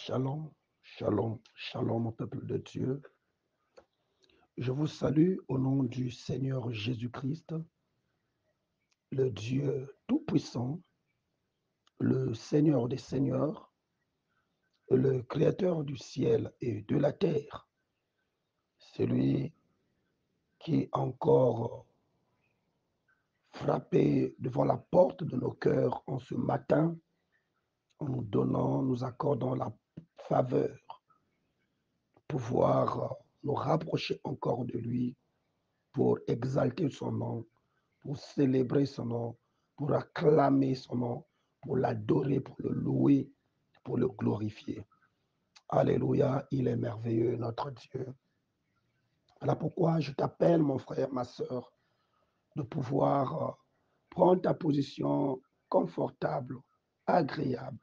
Shalom, shalom, shalom, mon peuple de Dieu. Je vous salue au nom du Seigneur Jésus-Christ, le Dieu Tout-Puissant, le Seigneur des Seigneurs, le Créateur du ciel et de la terre, celui qui encore frappé devant la porte de nos cœurs en ce matin, en nous accordant la faveur de pouvoir nous rapprocher encore de lui pour exalter son nom, pour célébrer son nom, pour acclamer son nom, pour l'adorer, pour le louer, pour le glorifier. Alléluia, il est merveilleux, notre Dieu. Voilà pourquoi je t'appelle, mon frère, ma soeur, de pouvoir prendre ta position confortable, agréable,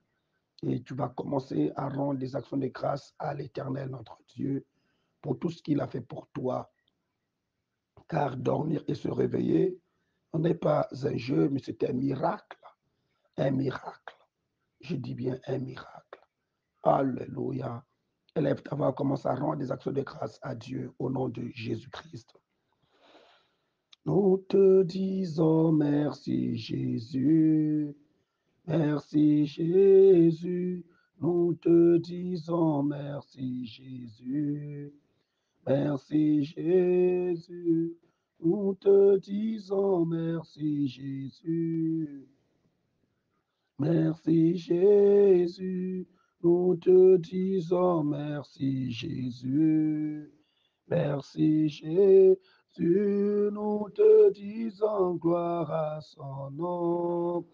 et tu vas commencer à rendre des actions de grâce à l'Éternel, notre Dieu, pour tout ce qu'il a fait pour toi. Car dormir et se réveiller, ce n'est pas un jeu, mais c'est un miracle. Un miracle. Je dis bien un miracle. Alléluia. Élève ta voix, commence à rendre des actions de grâce à Dieu au nom de Jésus-Christ. Nous te disons merci Jésus. Merci Jésus. Nous te disons merci Jésus. Merci Jésus. Nous te disons merci Jésus. Merci Jésus, nous te disons merci Jésus. Merci Jésus, nous te disons gloire à son nom.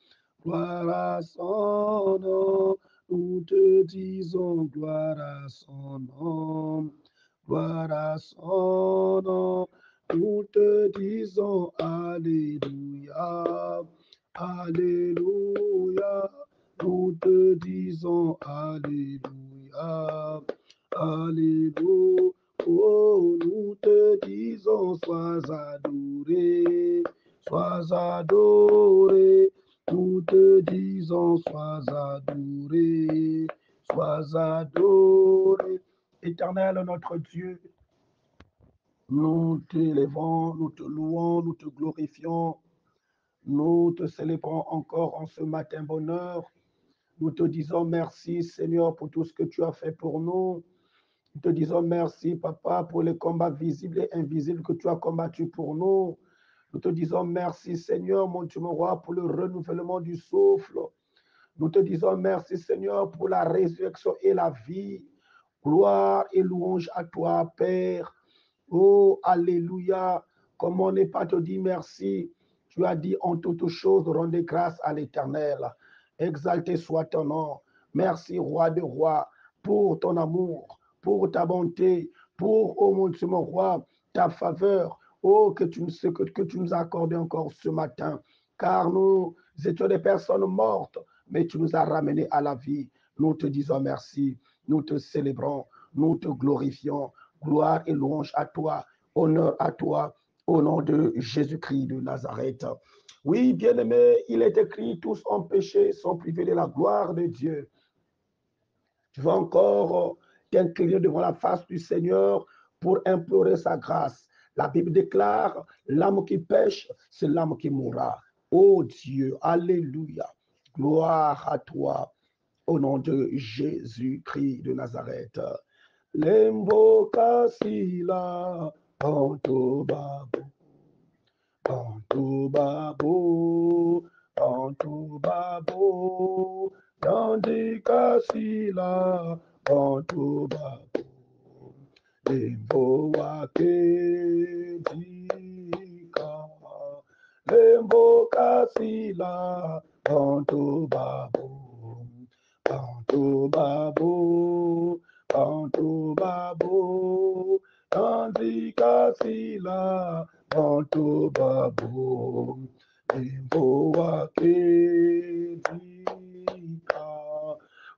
Gloire à son nom, nous te disons gloire à son nom. Gloire à son nom, nous te disons Alléluia. Alléluia, nous te disons Alléluia, Alléluia, oh, nous te disons sois adoré, nous te disons sois adoré, Éternel notre Dieu, nous t'élevons, nous te louons, nous te glorifions. Nous te célébrons encore en ce matin bonheur. Nous te disons merci, Seigneur, pour tout ce que tu as fait pour nous. Nous te disons merci, Papa, pour les combats visibles et invisibles que tu as combattus pour nous. Nous te disons merci, Seigneur, mon Dieu, mon roi, pour le renouvellement du souffle. Nous te disons merci, Seigneur, pour la résurrection et la vie. Gloire et louange à toi, Père. Oh, alléluia. Comment ne pas te dire merci? Tu as dit en toutes choses, rendez grâce à l'Éternel. Exalté soit ton nom. Merci, roi de rois, pour ton amour, pour ta bonté, pour, oh mon Dieu, mon roi, ta faveur. Oh, que tu nous as accordé encore ce matin. Car nous étions des personnes mortes, mais tu nous as ramenés à la vie. Nous te disons merci. Nous te célébrons. Nous te glorifions. Gloire et louange à toi. Honneur à toi. Au nom de Jésus-Christ de Nazareth. Oui, bien-aimé, il est écrit, tous ont péché, sont privés de la gloire de Dieu. Tu vas encore t'incliner devant la face du Seigneur pour implorer sa grâce. La Bible déclare, l'âme qui pêche, c'est l'âme qui mourra. Oh Dieu, alléluia. Gloire à toi, au nom de Jésus-Christ de Nazareth. L'embocasila. Bantu babu, bantu babu, bantu babu, yandi kasila, bantu babu, lembo wake jika, lembo kasila, bantu babu, bantu babu, bantu babu. Andika sila bantu babu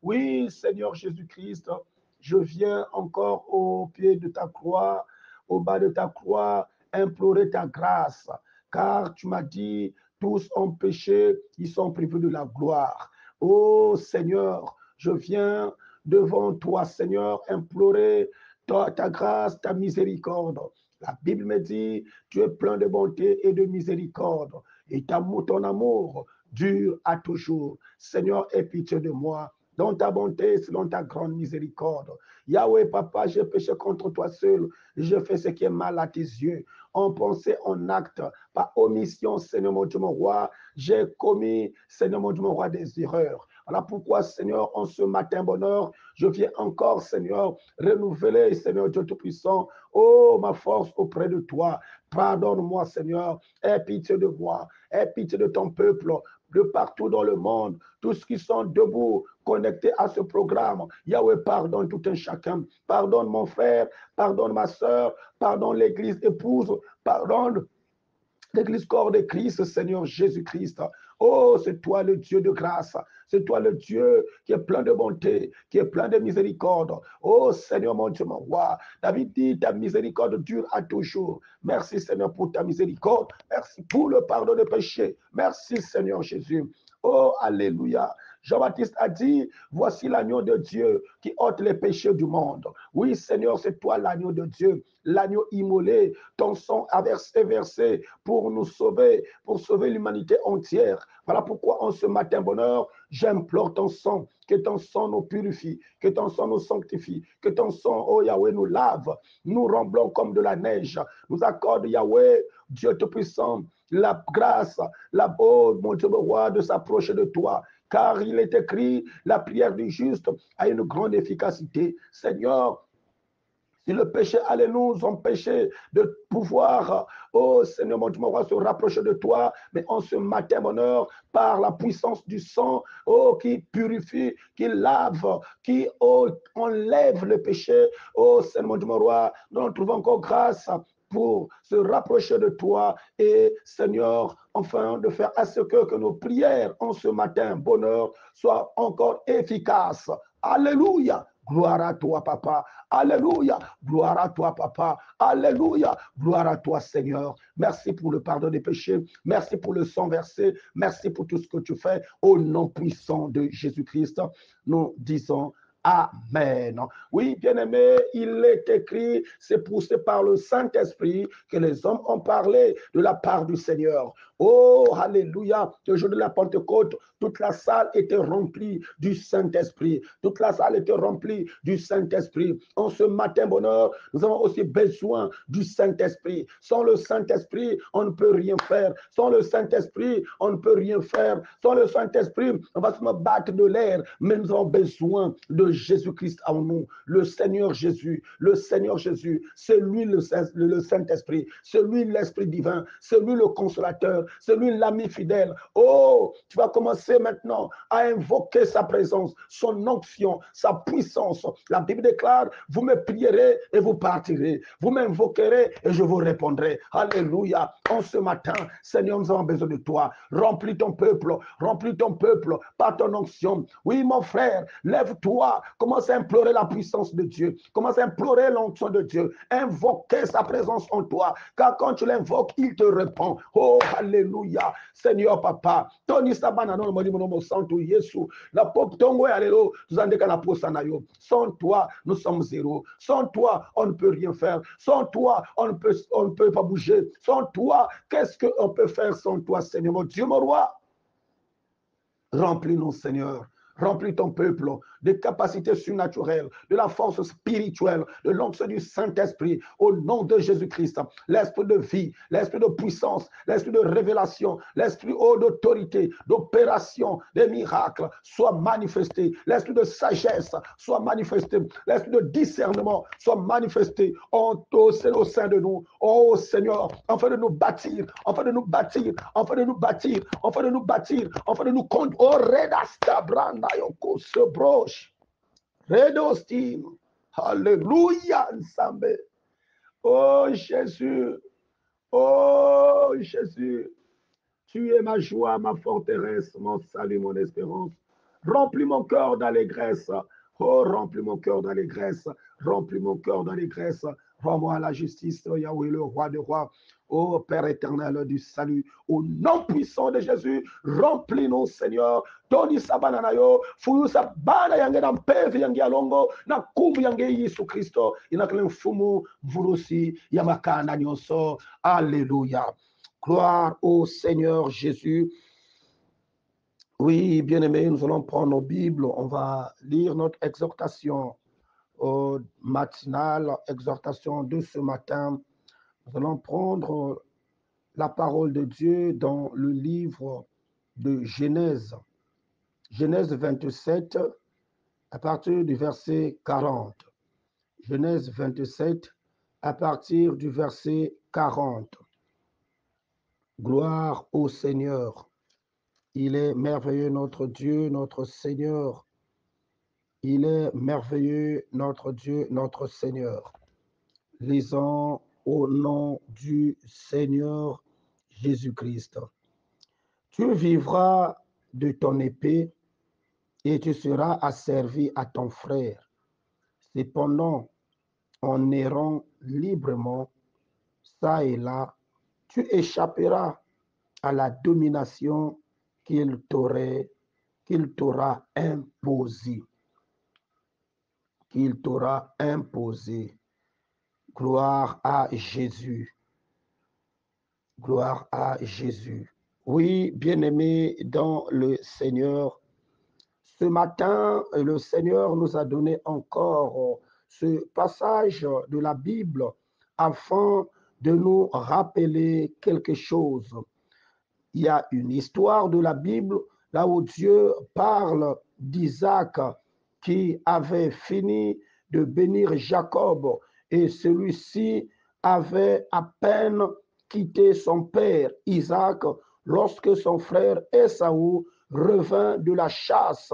Oui, Seigneur Jésus-Christ, je viens encore au pied de ta croix, au bas de ta croix, implorer ta grâce, car tu m'as dit, tous ont péché, ils sont privés de la gloire. Oh Seigneur, je viens devant toi, Seigneur, implorer ta grâce, ta miséricorde. La Bible me dit, tu es plein de bonté et de miséricorde, et ton amour dure à toujours. Seigneur, aie pitié de moi, dans ta bonté, selon ta grande miséricorde. Yahweh, Papa, j'ai péché contre toi seul, je fais ce qui est mal à tes yeux, en pensée, en acte, par omission, Seigneur mon Dieu, mon roi, j'ai commis, Seigneur mon Dieu, mon roi, des erreurs. Voilà pourquoi, Seigneur, en ce matin, bonheur, je viens encore, Seigneur, renouveler, Seigneur Dieu Tout-Puissant, oh, ma force auprès de toi. Pardonne-moi, Seigneur, aie pitié de moi, aie pitié de ton peuple, de partout dans le monde, tous qui sont debout, connectés à ce programme. Yahweh, pardonne tout un chacun. Pardonne mon frère, pardonne ma soeur, pardonne l'église épouse, pardonne l'Église corps de Christ, Seigneur Jésus-Christ. Oh, c'est toi le Dieu de grâce. C'est toi le Dieu qui est plein de bonté, qui est plein de miséricorde. Oh, Seigneur mon Dieu, mon roi. David dit, ta miséricorde dure à toujours. Merci, Seigneur, pour ta miséricorde. Merci pour le pardon des péchés. Merci, Seigneur Jésus. Oh, alléluia. Jean-Baptiste a dit, voici l'agneau de Dieu qui ôte les péchés du monde. Oui, Seigneur, c'est toi l'agneau de Dieu, l'agneau immolé, ton sang a versé pour nous sauver, pour sauver l'humanité entière. Voilà pourquoi en ce matin, bonheur, j'implore ton sang, que ton sang nous purifie, que ton sang nous sanctifie, que ton sang, oh Yahweh, nous lave, nous remblons comme de la neige, nous accorde, Yahweh, Dieu Tout-Puissant, la grâce, la oh mon Dieu, mon roi, de s'approcher de toi. Car il est écrit, la prière du juste a une grande efficacité. Seigneur, si le péché allait nous empêcher de pouvoir, oh Seigneur mon Dieu, mon roi, se rapprocher de toi, mais en ce matin, mon heure, par la puissance du sang, oh, qui purifie, qui lave, qui oh, enlève le péché, oh Seigneur mon Dieu, mon roi, nous trouvons encore grâce pour se rapprocher de toi et, Seigneur, enfin, de faire à ce que nos prières en ce matin, bonheur, soient encore efficaces. Alléluia. Gloire à toi, Papa. Alléluia. Gloire à toi, Papa. Alléluia. Gloire à toi, Seigneur. Merci pour le pardon des péchés. Merci pour le sang versé. Merci pour tout ce que tu fais. Au nom puissant de Jésus-Christ, nous disons Amen. Oui, bien-aimé, il est écrit, c'est poussé par le Saint-Esprit que les hommes ont parlé de la part du Seigneur. Oh, alléluia, le jour de la Pentecôte, toute la salle était remplie du Saint-Esprit. Toute la salle était remplie du Saint-Esprit. En ce matin, bonheur, nous avons aussi besoin du Saint-Esprit. Sans le Saint-Esprit, on ne peut rien faire. Sans le Saint-Esprit, on ne peut rien faire. Sans le Saint-Esprit, on va se battre de l'air. Mais nous avons besoin de Jésus-Christ en nous. Le Seigneur Jésus, c'est lui le Saint-Esprit, c'est lui l'Esprit divin, c'est lui le consolateur, c'est lui l'ami fidèle. Oh, tu vas commencer maintenant à invoquer sa présence, son onction, sa puissance. La Bible déclare, vous me prierez et vous partirez. Vous m'invoquerez et je vous répondrai. Alléluia. En ce matin, Seigneur, nous avons besoin de toi. Remplis ton peuple par ton onction. Oui, mon frère, lève-toi. Commence à implorer la puissance de Dieu. Commence à implorer l'onction de Dieu. Invoquer sa présence en toi. Car quand tu l'invoques, il te répond. Oh, alléluia. Seigneur Papa, Tony Sabana, non, mon santo Yesu. La pop tongo alléluia. Sans toi, nous sommes zéro. Sans toi, on ne peut rien faire. Sans toi, on ne peut pas bouger. Sans toi, qu'est-ce qu'on peut faire sans toi, Seigneur, mon Dieu, mon roi? Remplis-nous, Seigneur. Remplis ton peuple de capacités surnaturelles, de la force spirituelle, de l'onction du Saint-Esprit, au nom de Jésus-Christ. L'esprit de vie, l'esprit de puissance, l'esprit de révélation, l'esprit d'autorité, d'opération, de miracles, soit manifesté. L'esprit de sagesse soit manifesté. L'esprit de discernement soit manifesté au sein de nous. Oh Seigneur, afin de nous bâtir, afin de nous bâtir, afin de nous bâtir, afin de nous bâtir, afin de nous conduire. Oh, redasta branda yoko se broche. Redostim. Alléluia, ensemble. Oh Jésus. Oh Jésus. Tu es ma joie, ma forteresse, mon salut, mon espérance. Remplis mon cœur d'allégresse. Oh, remplis mon cœur d'allégresse. Remplis mon cœur d'allégresse. Rends-moi la justice, Yahweh, le roi des rois. Ô Père éternel du salut, au nom puissant de Jésus, remplis-nous, Seigneur. Toni sabanana yo, fuyu sabana yange na mpevi yange alongo, na kumbu yange Yesu Kristo, inakele mfumu vurusi ya makanda nyonso. Alléluia. Gloire au Seigneur Jésus. Oui, bien-aimés, nous allons prendre nos Bibles, on va lire notre exhortation matinale, exhortation de ce matin. Nous allons prendre la parole de Dieu dans le livre de Genèse. Genèse 27, à partir du verset 40. Genèse 27, à partir du verset 40. Gloire au Seigneur. Il est merveilleux notre Dieu, notre Seigneur. Il est merveilleux notre Dieu, notre Seigneur. Lisons au nom du Seigneur Jésus-Christ. Tu vivras de ton épée et tu seras asservi à ton frère. Cependant, en errant librement, ça et là, tu échapperas à la domination qu'il t'aura imposée. Qu'il t'aura imposée. Gloire à Jésus. Gloire à Jésus. Oui, bien-aimés dans le Seigneur, ce matin, le Seigneur nous a donné encore ce passage de la Bible afin de nous rappeler quelque chose. Il y a une histoire de la Bible là où Dieu parle d'Isaac qui avait fini de bénir Jacob et celui-ci avait à peine quitté son père Isaac lorsque son frère Ésaü revint de la chasse.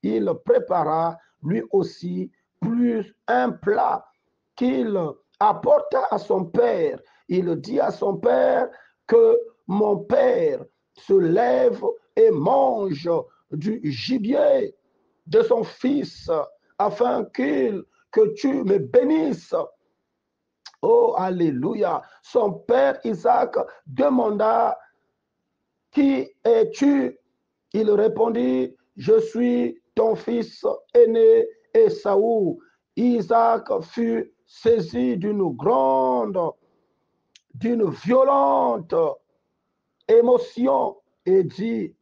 Il prépara lui aussi plus un plat qu'il apporta à son père. Il dit à son père que mon père se lève et mange du gibier de son fils afin que tu me bénisses. Oh, alléluia. Son père Isaac demanda, qui es-tu? Il répondit, je suis ton fils aîné Ésaü. Isaac fut saisi d'une violente émotion et dit,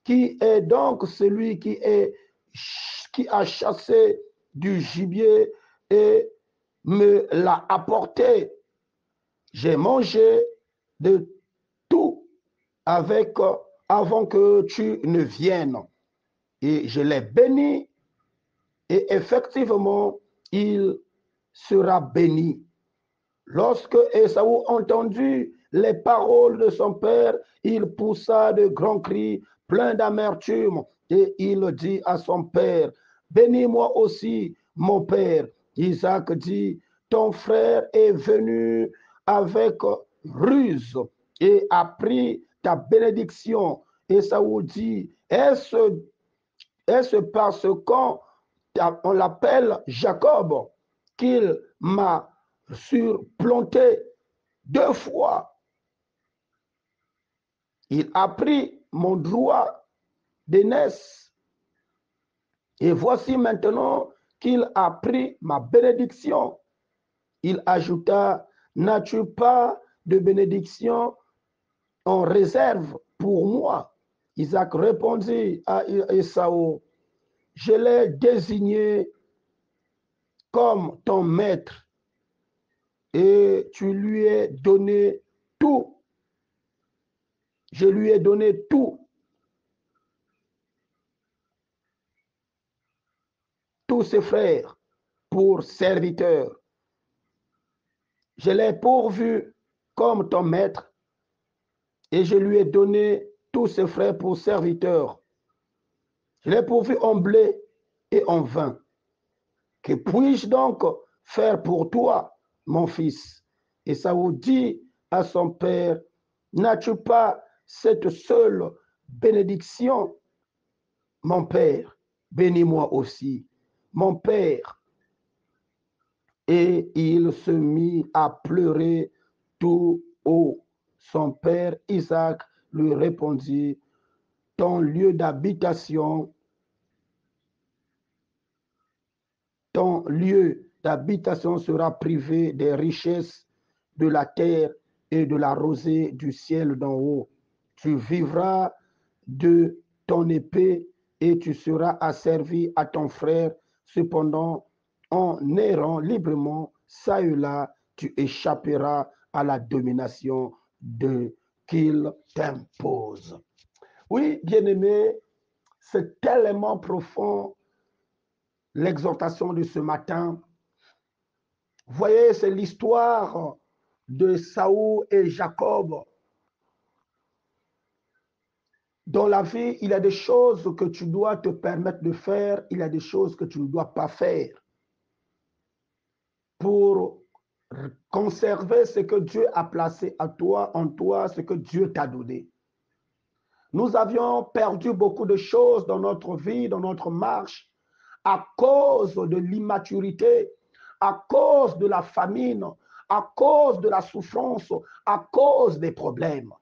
qui est donc celui qui a chassé du gibier et me l'a apporté? J'ai mangé de tout avant que tu ne viennes. Et je l'ai béni, et effectivement, il sera béni. Lorsque Ésaü entendit les paroles de son père, il poussa de grands cris, plein d'amertume, et il dit à son père, bénis-moi aussi, mon père. Isaac dit, ton frère est venu avec ruse et a pris ta bénédiction. Ésaü dit, est-ce parce qu'on l'appelle Jacob qu'il m'a surplanté 2 fois? Il a pris mon droit d'aînesse et voici maintenant qu'il a pris ma bénédiction. Il ajouta, n'as-tu pas de bénédiction en réserve pour moi? Isaac répondit à Ésaü, je l'ai désigné comme ton maître et tu lui as donné tout. Je lui ai donné tout. Tous ses frères pour serviteurs. Je l'ai pourvu comme ton maître et je lui ai donné tous ses frères pour serviteurs. Je l'ai pourvu en blé et en vin. Que puis-je donc faire pour toi, mon fils? Ésaü dit à son père, n'as-tu pas cette seule bénédiction? Mon père, bénis-moi aussi. Mon père. Et il se mit à pleurer tout haut. Son père Isaac lui répondit, ton lieu d'habitation sera privé des richesses de la terre et de la rosée du ciel d'en haut. Tu vivras de ton épée et tu seras asservi à ton frère. Cependant, en errant librement, ça et là, tu échapperas à la domination qu'il t'impose. Oui, bien-aimé, c'est tellement profond l'exhortation de ce matin. Vous voyez, c'est l'histoire de Saül et Jacob. Dans la vie, il y a des choses que tu dois te permettre de faire, il y a des choses que tu ne dois pas faire pour conserver ce que Dieu a placé à toi, en toi, ce que Dieu t'a donné. Nous avions perdu beaucoup de choses dans notre vie, dans notre marche, à cause de l'immaturité, à cause de la famine, à cause de la souffrance, à cause des problèmes.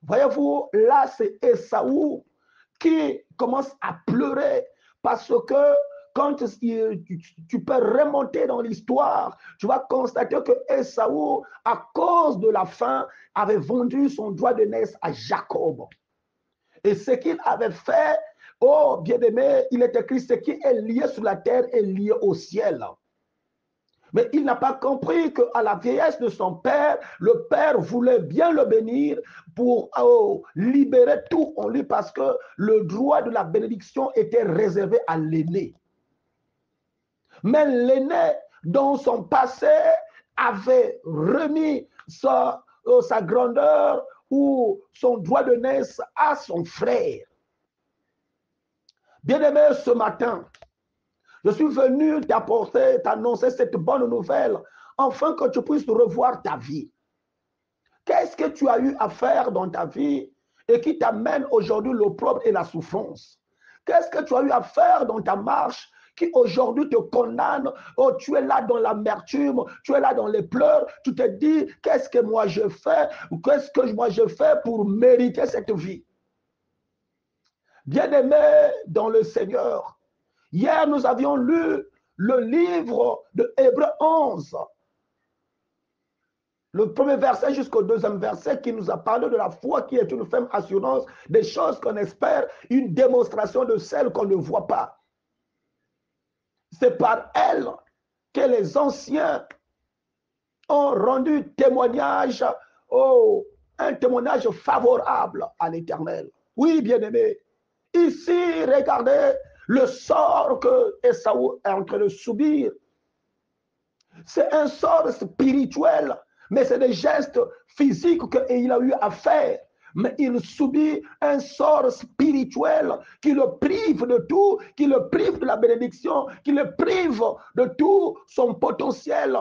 Voyez-vous, là, c'est Esaü qui commence à pleurer parce que quand tu peux remonter dans l'histoire, tu vas constater que Esaü, à cause de la faim, avait vendu son droit de naissance à Jacob. Et ce qu'il avait fait, oh bien-aimé, il est écrit, ce qui est lié sur la terre est lié au ciel. Mais il n'a pas compris qu'à la vieillesse de son père, le père voulait bien le bénir pour libérer tout en lui parce que le droit de la bénédiction était réservé à l'aîné. Mais l'aîné, dans son passé, avait remis sa grandeur ou son droit de naissance à son frère. Bien-aimé, ce matin, je suis venu t'annoncer cette bonne nouvelle, afin que tu puisses revoir ta vie. Qu'est-ce que tu as eu à faire dans ta vie et qui t'amène aujourd'hui l'opprobre et la souffrance? Qu'est-ce que tu as eu à faire dans ta marche qui aujourd'hui te condamne? Oh, tu es là dans l'amertume, tu es là dans les pleurs, tu te dis, qu'est-ce que moi je fais? Qu'est-ce que moi je fais pour mériter cette vie? Bien-aimé dans le Seigneur, hier, nous avions lu le livre de Hébreux 11, le premier verset jusqu'au deuxième verset qui nous a parlé de la foi qui est une ferme assurance des choses qu'on espère, une démonstration de celles qu'on ne voit pas. C'est par elle que les anciens ont rendu témoignage, un témoignage favorable à l'Éternel. Oui, bien-aimé, ici, regardez le sort que Esaü est en train de subir. C'est un sort spirituel, mais c'est des gestes physiques qu'il a eu à faire. Mais il subit un sort spirituel qui le prive de tout, qui le prive de la bénédiction, qui le prive de tout son potentiel.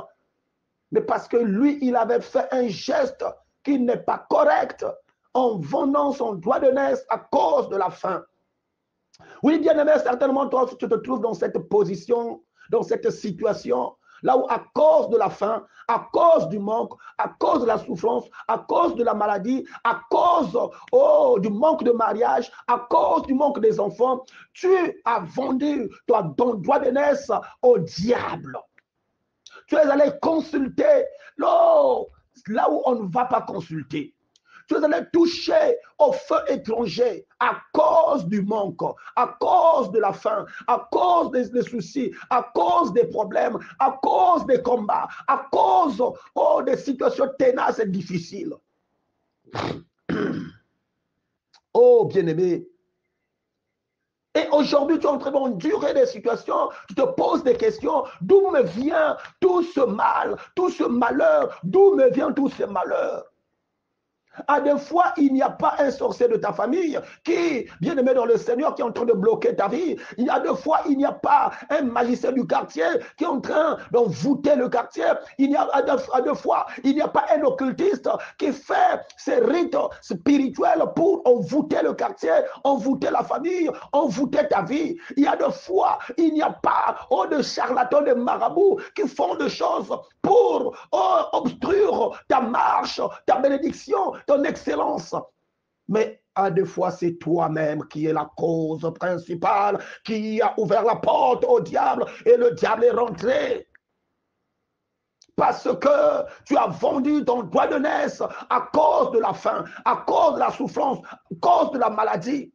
Mais parce que lui, il avait fait un geste qui n'est pas correct en vendant son droit de naissance à cause de la faim. Oui, bien-aimé, certainement, toi, tu te trouves dans cette position, dans cette situation, là où à cause de la faim, à cause du manque, à cause de la souffrance, à cause de la maladie, à cause du manque de mariage, à cause du manque des enfants, tu as vendu ton droit de naissance au diable. Tu es allé consulter là où on ne va pas consulter. Tu es allé toucher au feu étranger à cause du manque, à cause de la faim, à cause des soucis, à cause des problèmes, à cause des combats, à cause des situations ténaces et difficiles. Oh, bien-aimé. Et aujourd'hui, tu es en train d'endurer des situations, tu te poses des questions, d'où me vient tout ce mal, tout ce malheur, d'où me vient tout ce malheur? À des fois, il n'y a pas un sorcier de ta famille qui, bien aimé dans le Seigneur, qui est en train de bloquer ta vie. Il y a des fois, il n'y a pas un magicien du quartier qui est en train d'envoûter le quartier. Il y a à deux fois, il n'y a pas un occultiste qui fait ses rites spirituels pour envoûter le quartier, envoûter la famille, envoûter ta vie. Il y a des fois, il n'y a pas de charlatans, de marabouts qui font des choses pour obstruer ta marche, ta bénédiction, ton excellence. Mais à des fois, c'est toi-même qui est la cause principale, qui a ouvert la porte au diable et le diable est rentré. Parce que tu as vendu ton droit de naissance à cause de la faim, à cause de la souffrance, à cause de la maladie.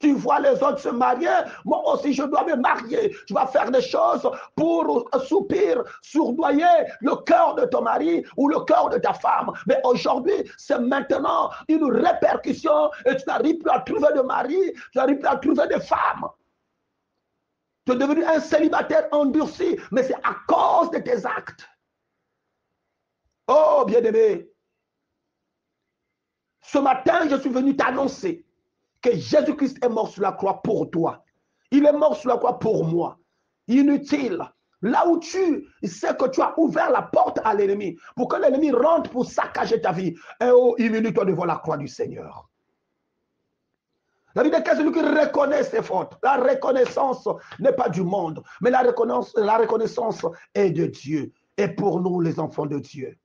Tu vois les autres se marier, moi aussi je dois me marier. Tu vas faire des choses pour soupir, sournoyer le cœur de ton mari ou le cœur de ta femme. Mais aujourd'hui, c'est maintenant une répercussion et tu n'arrives plus à trouver de mari, tu n'arrives plus à trouver de femme. Tu es devenu un célibataire endurci, mais c'est à cause de tes actes. Oh, bien-aimé, ce matin, je suis venu t'annoncer que Jésus-Christ est mort sur la croix pour toi. Il est mort sur la croix pour moi. Inutile. Là où tu sais que tu as ouvert la porte à l'ennemi, pour que l'ennemi rentre pour saccager ta vie. Et oh, humilie-toi devant la croix du Seigneur. La Bible dit que celui qui reconnaît ses fautes, la reconnaissance n'est pas du monde, mais la reconnaissance est de Dieu. Et pour nous, les enfants de Dieu.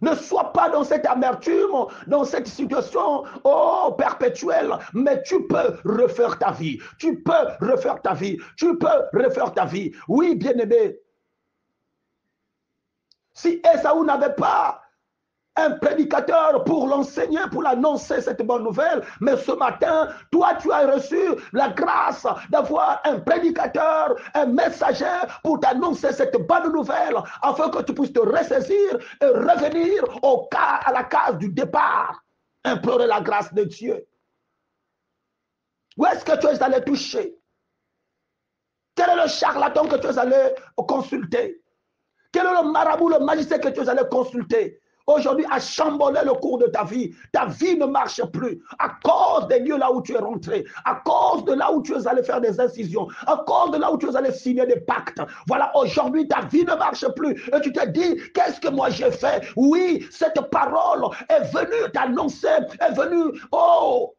Ne sois pas dans cette amertume, dans cette situation perpétuelle, mais tu peux refaire ta vie. Tu peux refaire ta vie. Tu peux refaire ta vie. Oui, bien-aimé. Si Ésaü n'avait pas un prédicateur pour l'enseigner, pour l'annoncer cette bonne nouvelle, mais ce matin, toi, tu as reçu la grâce d'avoir un prédicateur, un messager pour t'annoncer cette bonne nouvelle, afin que tu puisses te ressaisir et revenir à la case du départ, implorer la grâce de Dieu. Où est-ce que tu es allé toucher? Quel est le charlatan que tu es allé consulter? Quel est le marabout, le magicien que tu es allé consulter? Aujourd'hui, a chamboulé le cours de ta vie. Ta vie ne marche plus à cause des lieux là où tu es rentré, à cause de là où tu es allé faire des incisions, à cause de là où tu es allé signer des pactes. Voilà, aujourd'hui, ta vie ne marche plus. Et tu te dis, qu'est-ce que moi j'ai fait? Oui, cette parole est venue t'annoncer, est venue,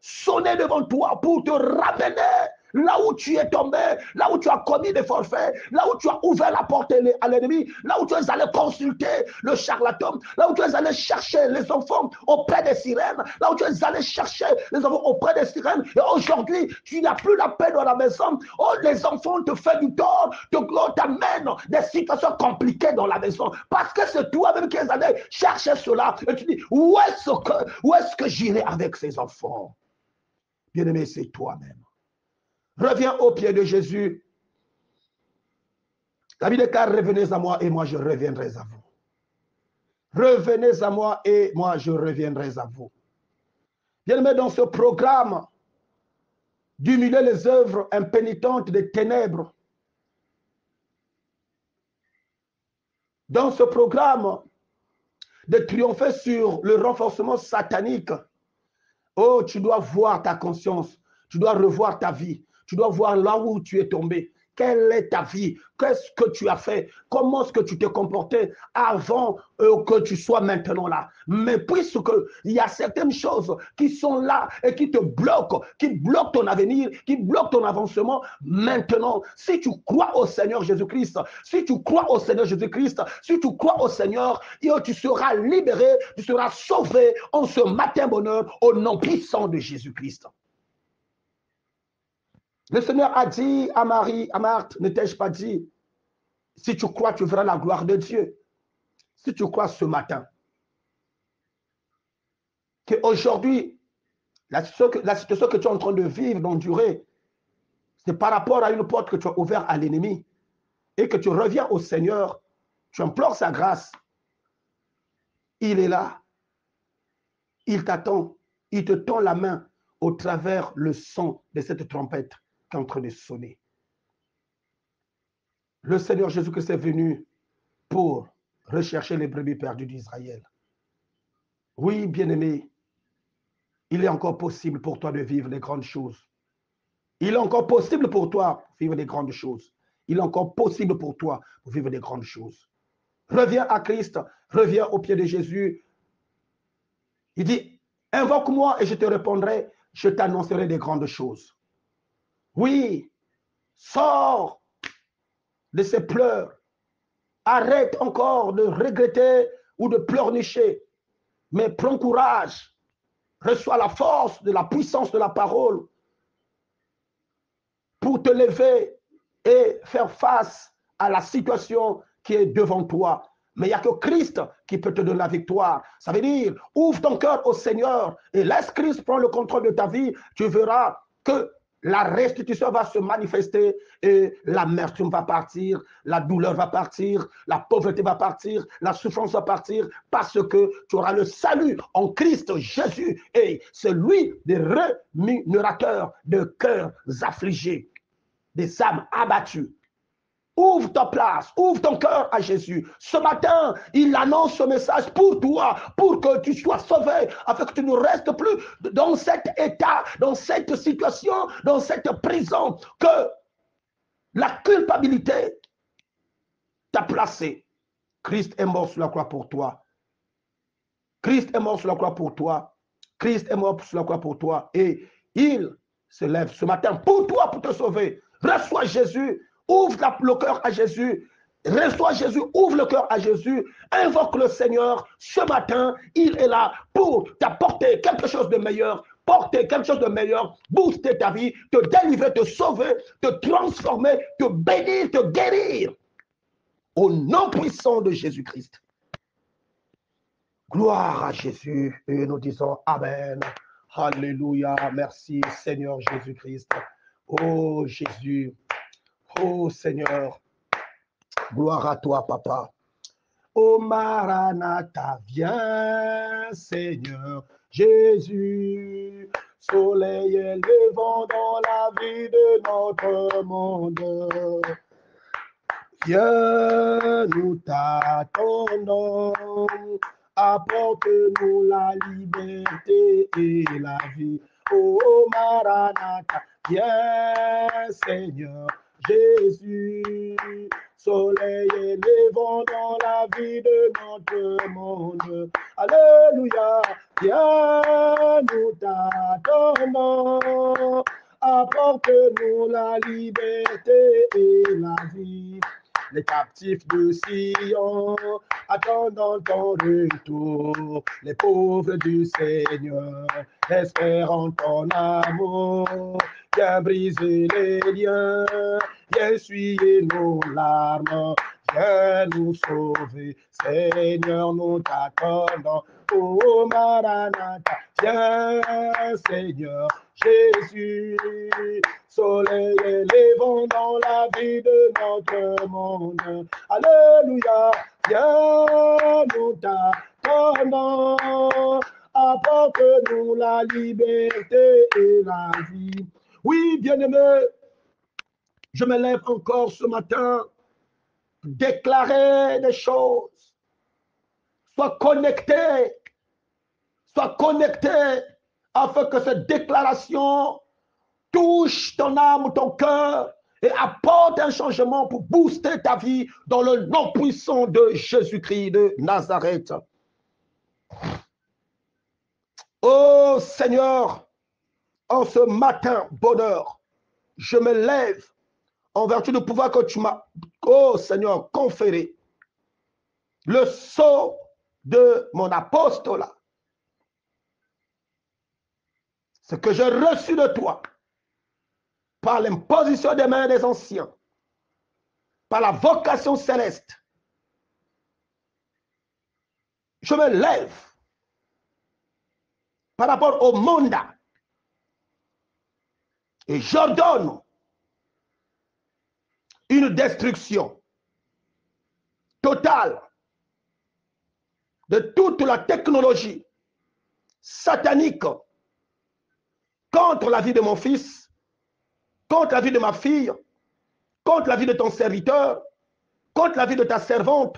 sonner devant toi pour te ramener. Là où tu es tombé, là où tu as commis des forfaits, là où tu as ouvert la porte à l'ennemi, là où tu es allé consulter le charlatan, là où tu es allé chercher les enfants auprès des sirènes, là où tu es allé chercher les enfants auprès des sirènes, et aujourd'hui, tu n'as plus la paix dans la maison. Oh, les enfants te font du tort, t'amènent des situations compliquées dans la maison, parce que c'est toi-même qui es allé chercher cela, et tu dis, où est-ce que j'irai avec ces enfants? Bien-aimé, c'est toi-même. Reviens au pied de Jésus. La Bible dit, car revenez à moi et moi je reviendrai à vous. Revenez à moi et moi je reviendrai à vous. Bien-aimé, dans ce programme d'humilier les œuvres impénitentes des ténèbres, dans ce programme de triompher sur le renforcement satanique, oh, tu dois voir ta conscience, tu dois revoir ta vie, tu dois voir là où tu es tombé. Quelle est ta vie? Qu'est-ce que tu as fait? Comment est-ce que tu t'es comporté avant que tu sois maintenant là? Mais puisqu'il y a certaines choses qui sont là et qui te bloquent ton avenir, qui bloquent ton avancement, maintenant, si tu crois au Seigneur Jésus-Christ, si tu crois au Seigneur Jésus-Christ, si tu crois au Seigneur, tu seras libéré, tu seras sauvé en ce matin bonheur au nom puissant de Jésus-Christ. Le Seigneur a dit à Marie, à Marthe, ne t'ai-je pas dit, si tu crois, tu verras la gloire de Dieu. Si tu crois ce matin, qu'aujourd'hui, la situation que tu es en train de vivre, d'endurer, c'est par rapport à une porte que tu as ouverte à l'ennemi et que tu reviens au Seigneur, tu implores sa grâce. Il est là, il t'attend, il te tend la main au travers le son de cette trompette qui est en train de sonner. Le Seigneur Jésus-Christ est venu pour rechercher les brebis perdues d'Israël. Oui, bien-aimé, il est encore possible pour toi de vivre des grandes choses. Il est encore possible pour toi de vivre des grandes choses. Il est encore possible pour toi de vivre des grandes choses. Reviens à Christ, reviens au pied de Jésus. Il dit, invoque-moi et je te répondrai, je t'annoncerai des grandes choses. Oui, sors de ces pleurs. Arrête encore de regretter ou de pleurnicher. Mais prends courage. Reçois la force de la puissance de la parole pour te lever et faire face à la situation qui est devant toi. Mais il n'y a que Christ qui peut te donner la victoire. Ça veut dire, ouvre ton cœur au Seigneur et laisse Christ prendre le contrôle de ta vie. Tu verras que la restitution va se manifester et l'amertume va partir, la douleur va partir, la pauvreté va partir, la souffrance va partir parce que tu auras le salut en Christ Jésus et c'est lui des rémunérateurs de cœurs affligés, des âmes abattues. Ouvre ta place, ouvre ton cœur à Jésus. Ce matin, il annonce ce message pour toi, pour que tu sois sauvé, afin que tu ne restes plus dans cet état, dans cette situation, dans cette prison, que la culpabilité t'a placé. Christ est mort sur la croix pour toi. Christ est mort sur la croix pour toi. Christ est mort sur la croix pour toi. Et il se lève ce matin pour toi, pour te sauver. Reçois Jésus. Ouvre le cœur à Jésus. Reçois Jésus, ouvre le cœur à Jésus. Invoque le Seigneur. Ce matin, il est là pour t'apporter quelque chose de meilleur. Porter quelque chose de meilleur. Booster ta vie. Te délivrer, te sauver, te transformer, te bénir, te guérir. Au nom puissant de Jésus-Christ. Gloire à Jésus. Et nous disons Amen. Alléluia. Merci Seigneur Jésus-Christ. Oh Jésus. Oh Seigneur, gloire à toi, Papa. Oh Maranatha, viens, Seigneur Jésus. Soleil et levant dans la vie de notre monde. Viens, nous t'attendons. Apporte-nous la liberté et la vie. Oh Maranatha, viens, Seigneur Jésus, soleil élevant dans la vie de notre monde. Alléluia, viens, nous t'attendons. Apporte-nous la liberté et la vie. Les captifs de Sion, attendant ton retour, les pauvres du Seigneur, espérant ton amour, viens briser les liens, viens essuyer nos larmes, viens nous sauver, Seigneur, nous t'attendons, oh Maranatha, viens Seigneur Jésus, soleil élevant dans la vie de notre monde. Alléluia, viens nous t'attendons, apporte-nous la liberté et la vie. Oui, bien-aimé, je me lève encore ce matin, déclarer des choses. Sois connecté, afin que cette déclaration touche ton âme, ton cœur et apporte un changement pour booster ta vie dans le nom puissant de Jésus-Christ de Nazareth. Oh Seigneur, en ce matin, bonheur, je me lève en vertu du pouvoir que tu m'as, oh Seigneur, conféré. Le sceau de mon apostolat, ce que j'ai reçu de toi, par l'imposition des mains des anciens, par la vocation céleste, je me lève par rapport au mandat et j'ordonne une destruction totale de toute la technologie satanique contre la vie de mon fils, contre la vie de ma fille, contre la vie de ton serviteur, contre la vie de ta servante,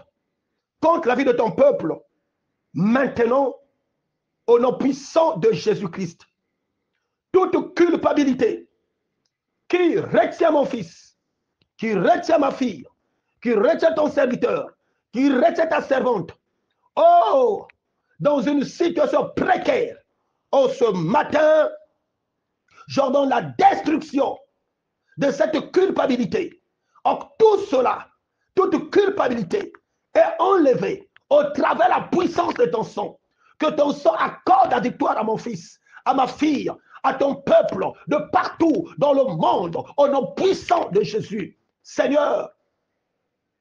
contre la vie de ton peuple, maintenant, au nom puissant de Jésus-Christ. Toute culpabilité qui retient mon fils, qui retient ma fille, qui retient ton serviteur, qui retient ta servante, oh, dans une situation précaire, oh, ce matin, j'ordonne la destruction de cette culpabilité. Or, tout cela, toute culpabilité est enlevée au travers de la puissance de ton sang. Que ton sang accorde la victoire à mon fils, à ma fille, à ton peuple, de partout dans le monde, au nom puissant de Jésus. Seigneur,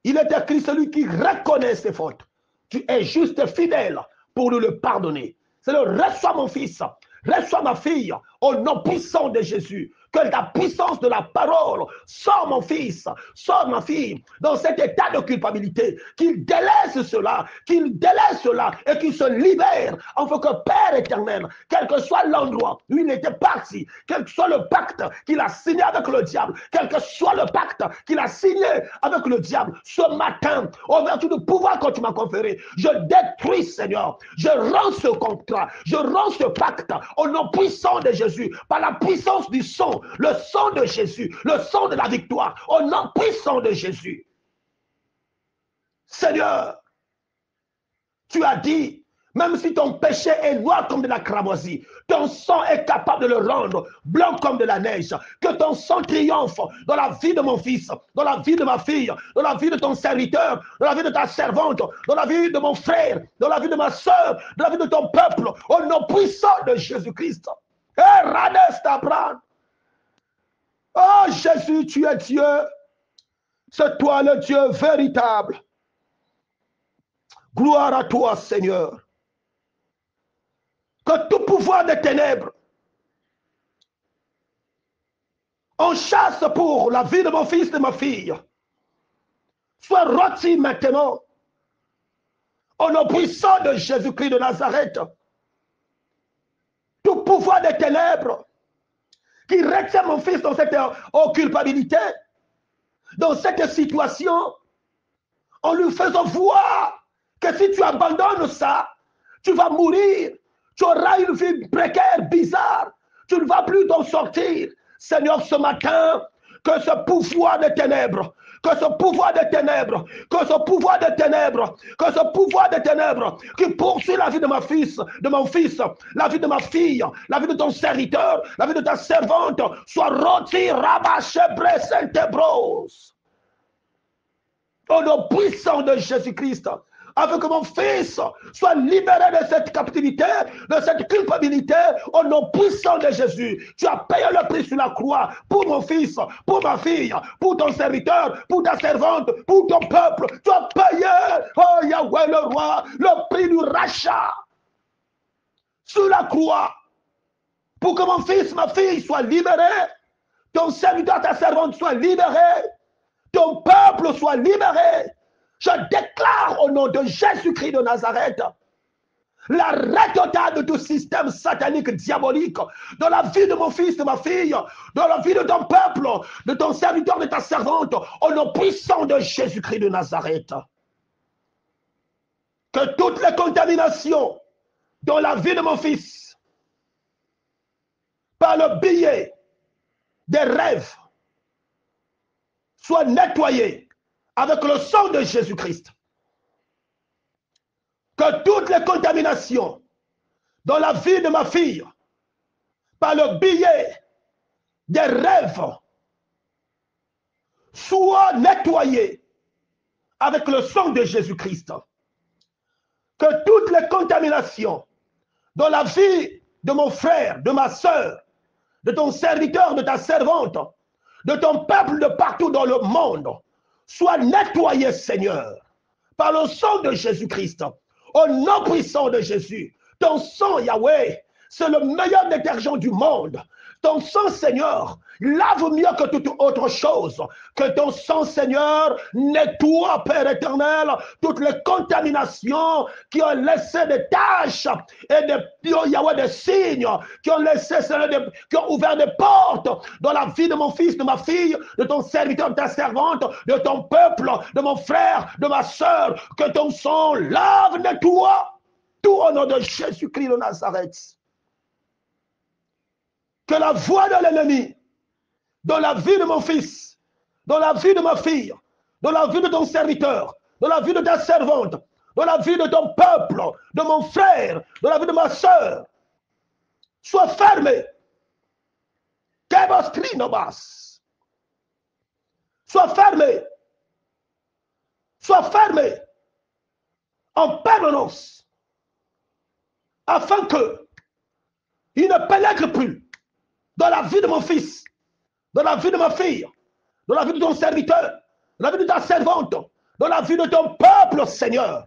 il est écrit, celui qui reconnaît ses fautes, tu es juste et fidèle pour nous le pardonner. Seigneur, reçois mon fils, reçois ma fille, au nom puissant de Jésus. Que la puissance de la parole sort mon fils, sort ma fille dans cet état de culpabilité, qu'il délaisse cela et qu'il se libère en tant que Père éternel, quel que soit l'endroit où il était parti, quel que soit le pacte qu'il a signé avec le diable, quel que soit le pacte qu'il a signé avec le diable, ce matin, au vertu du pouvoir que tu m'as conféré, je détruis, Seigneur, je rends ce contrat, je rends ce pacte au nom puissant de Jésus, par la puissance du sang, le sang de Jésus, le sang de la victoire, au nom puissant de Jésus. Seigneur, tu as dit, même si ton péché est noir comme de la cramoisie, ton sang est capable de le rendre blanc comme de la neige. Que ton sang triomphe dans la vie de mon fils, dans la vie de ma fille, dans la vie de ton serviteur, dans la vie de ta servante, dans la vie de mon frère, dans la vie de ma soeur, dans la vie de ton peuple, au nom puissant de Jésus-Christ. Oh Jésus, tu es Dieu. C'est toi le Dieu véritable. Gloire à toi, Seigneur. Que tout pouvoir des ténèbres, on chasse pour la vie de mon fils et de ma fille, soit rôti maintenant au nom puissant de Jésus-Christ de Nazareth. Tout pouvoir des ténèbres qui retient mon fils dans cette culpabilité, dans cette situation, en lui faisant voir que si tu abandonnes ça, tu vas mourir, tu auras une vie précaire, bizarre, tu ne vas plus t'en sortir. Seigneur, ce matin, que ce pouvoir des ténèbres, que ce pouvoir des ténèbres, que ce pouvoir des ténèbres, que ce pouvoir des ténèbres qui poursuit la vie de mon fils, la vie de ma fille, la vie de ton serviteur, la vie de ta servante, soit rôti, rabâché, bressé, tébros. Au nom puissant de Jésus-Christ, afin que mon fils soit libéré de cette captivité, de cette culpabilité, au nom puissant de Jésus. Tu as payé le prix sur la croix pour mon fils, pour ma fille, pour ton serviteur, pour ta servante, pour ton peuple. Tu as payé, oh Yahweh le roi, le prix du rachat sur la croix, pour que mon fils, ma fille soient libérés, ton serviteur, ta servante soient libérés, ton peuple soit libéré. Je déclare au nom de Jésus-Christ de Nazareth l'arrêt total de tout système satanique, diabolique, dans la vie de mon fils, de ma fille, dans la vie de ton peuple, de ton serviteur, de ta servante, au nom puissant de Jésus-Christ de Nazareth. Que toutes les contaminations dans la vie de mon fils, par le biais des rêves, soient nettoyées avec le sang de Jésus-Christ. Que toutes les contaminations dans la vie de ma fille, par le biais des rêves, soient nettoyées avec le sang de Jésus-Christ. Que toutes les contaminations dans la vie de mon frère, de ma soeur, de ton serviteur, de ta servante, de ton peuple de partout dans le monde, sois nettoyé, Seigneur, par le sang de Jésus-Christ, au nom puissant de Jésus. Ton sang, Yahweh, c'est le meilleur détergent du monde. Ton sang, Seigneur, lave mieux que toute autre chose. Que ton sang, Seigneur, nettoie, Père éternel, toutes les contaminations qui ont laissé des taches et des signes, qui ont laissé, qui ont ouvert des portes dans la vie de mon fils, de ma fille, de ton serviteur, de ta servante, de ton peuple, de mon frère, de ma soeur. Que ton sang lave, nettoie, tout au nom de Jésus-Christ de Nazareth. Que la voix de l'ennemi dans la vie de mon fils, dans la vie de ma fille, dans la vie de ton serviteur, dans la vie de ta servante, dans la vie de ton peuple, de mon frère, dans la vie de ma soeur, soit fermée. Soit fermée. Soit fermée en permanence, afin que il ne pénètre plus dans la vie de mon fils, dans la vie de ma fille, dans la vie de ton serviteur, dans la vie de ta servante, dans la vie de ton peuple, Seigneur.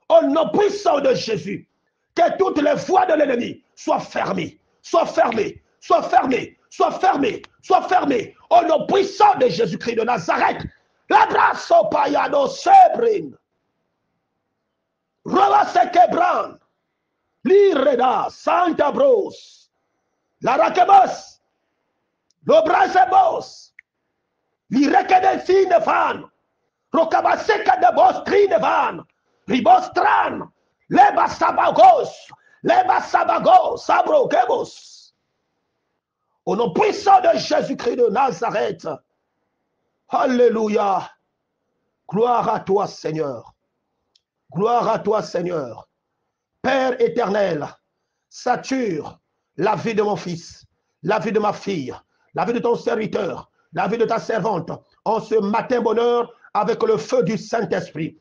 Au nom puissant de Jésus, que toutes les voies de l'ennemi soient fermées, soient fermées, soient fermées, soient fermées, soient fermées. Au nom puissant de Jésus-Christ de Nazareth, la grâce au payano sebrin, Rova sekebran, l'ireda, Santa Bros, la rakebos, l'obrasebos, l'irekede fine van, rokabaseka de bos trine van, ribostran, leba sabagos, sabrokebos. Au nom puissant de Jésus-Christ de Nazareth, alléluia, gloire à toi, Seigneur. Gloire à toi, Seigneur. Père éternel, sature la vie de mon fils, la vie de ma fille, la vie de ton serviteur, la vie de ta servante, en ce matin bonheur, avec le feu du Saint-Esprit.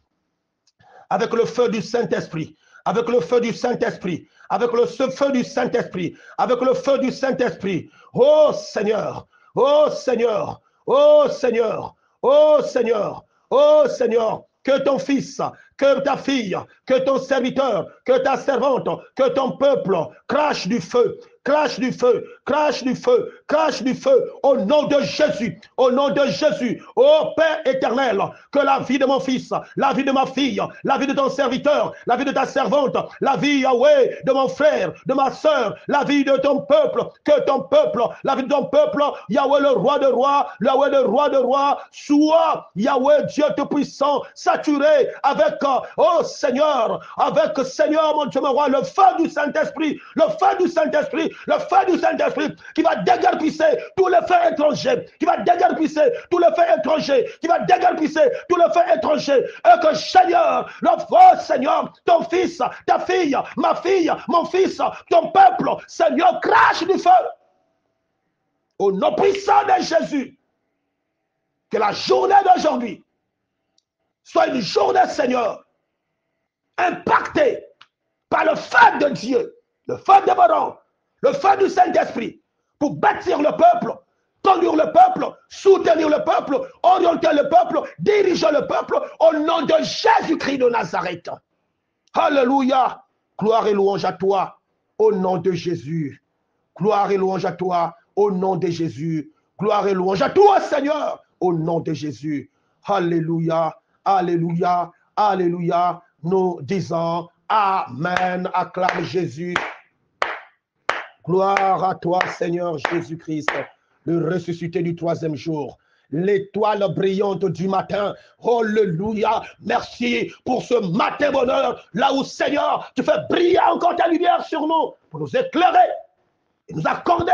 Avec le feu du Saint-Esprit. Avec le feu du Saint-Esprit. Avec le feu du Saint-Esprit. Avec le feu du Saint-Esprit. Oh Seigneur, oh Seigneur, oh Seigneur, oh Seigneur, oh Seigneur. Que ton fils, que ta fille, que ton serviteur, que ta servante, que ton peuple crache du feu, crache du feu, crache du feu, crache du feu, au nom de Jésus, au nom de Jésus, ô Père éternel, que la vie de mon fils, la vie de ma fille, la vie de ton serviteur, la vie de ta servante, la vie, Yahweh, de mon frère, de ma soeur, la vie de ton peuple, que ton peuple, la vie de ton peuple, Yahweh le roi de rois, Yahweh le roi de rois, soit, Yahweh Dieu tout-puissant, saturé avec, oh Seigneur, avec Seigneur, mon Dieu, mon roi, le feu du Saint-Esprit, le feu du Saint-Esprit, le feu du Saint-Esprit qui va déguerpisser tous les feux étrangers, qui va déguerpisser tous les feux étrangers, qui va déguerpisser tous les feux étrangers, et que Seigneur, le feu, Seigneur, ton fils, ta fille, ma fille, mon fils, ton peuple, Seigneur, crache du feu. Au nom puissant de Jésus, que la journée d'aujourd'hui soit une journée, Seigneur, impactée par le feu de Dieu, le feu dévorant, le feu du Saint-Esprit, pour bâtir le peuple, conduire le peuple, soutenir le peuple, orienter le peuple, diriger le peuple, au nom de Jésus-Christ de Nazareth. Alléluia. Gloire et louange à toi, au nom de Jésus. Gloire et louange à toi, au nom de Jésus. Gloire et louange à toi, Seigneur, au nom de Jésus. Alléluia, alléluia, alléluia. Nous disons Amen. Acclame Jésus. Gloire à toi, Seigneur Jésus-Christ, le ressuscité du troisième jour, l'étoile brillante du matin. Alléluia. Merci pour ce matin bonheur, là où, Seigneur, tu fais briller encore ta lumière sur nous, pour nous éclairer et nous accorder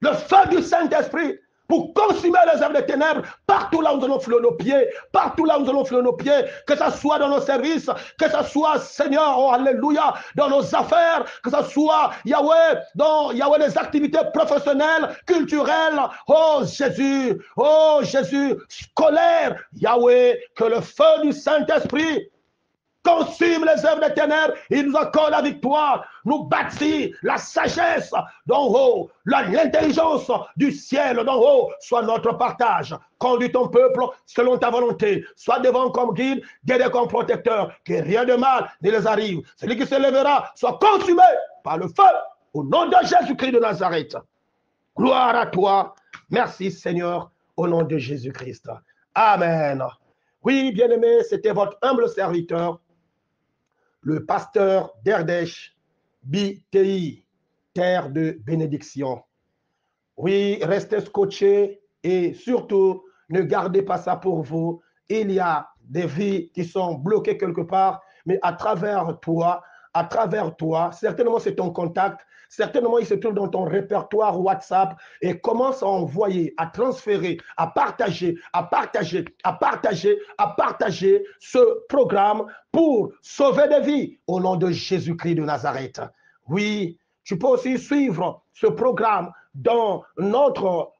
le feu du Saint-Esprit, pour consumer les œuvres des ténèbres, partout là où nous allons fouler nos pieds, partout là où nous allons fouler nos pieds, que ce soit dans nos services, que ce soit, Seigneur, oh alléluia, dans nos affaires, que ce soit, Yahweh, dans Yahweh, les activités professionnelles, culturelles, oh Jésus, scolaire, Yahweh, que le feu du Saint-Esprit consume les œuvres des ténèbres, il nous accorde la victoire, nous bâtit la sagesse d'en haut, l'intelligence du ciel d'en haut, soit notre partage. Conduis ton peuple selon ta volonté, soit devant comme guide, guide comme protecteur, que rien de mal ne les arrive. Celui qui se lèvera soit consumé par le feu, au nom de Jésus-Christ de Nazareth. Gloire à toi. Merci Seigneur, au nom de Jésus-Christ. Amen. Oui, bien-aimés, c'était votre humble serviteur, le pasteur d'Erdèche, BTI, terre de bénédiction. Oui, restez scotchés et surtout, ne gardez pas ça pour vous. Il y a des vies qui sont bloquées quelque part, mais à travers toi, certainement c'est ton contact, certainement il se trouve dans ton répertoire WhatsApp et commence à envoyer, à transférer, à partager ce programme pour sauver des vies au nom de Jésus-Christ de Nazareth. Oui, tu peux aussi suivre ce programme dans notre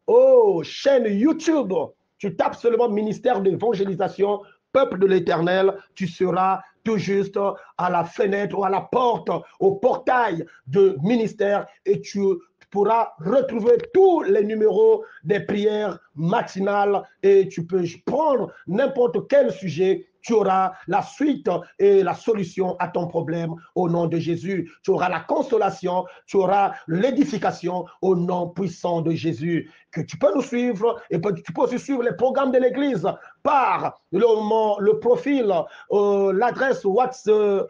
chaîne YouTube. Tu tapes seulement ministère d'évangélisation, peuple de l'Éternel, tu seras tout juste à la fenêtre ou à la porte, au portail de ministère et tu pourras retrouver tous les numéros des prières matinales et tu peux prendre n'importe quel sujet. Tu auras la suite et la solution à ton problème au nom de Jésus. Tu auras la consolation, tu auras l'édification au nom puissant de Jésus. Que tu peux nous suivre et tu peux aussi suivre les programmes de l'Église par le profil, l'adresse WhatsApp,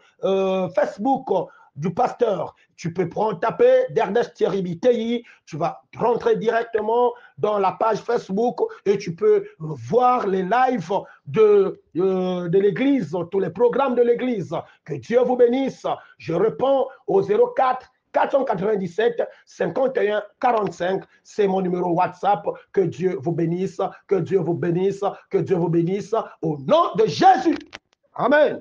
Facebook du pasteur. Tu peux taper d'Ernest Thierry BTI, tu vas rentrer directement dans la page Facebook et tu peux voir les lives de l'église, tous les programmes de l'église. Que Dieu vous bénisse. Je réponds au 04 497 51 45. C'est mon numéro WhatsApp. Que Dieu vous bénisse, que Dieu vous bénisse, que Dieu vous bénisse au nom de Jésus. Amen.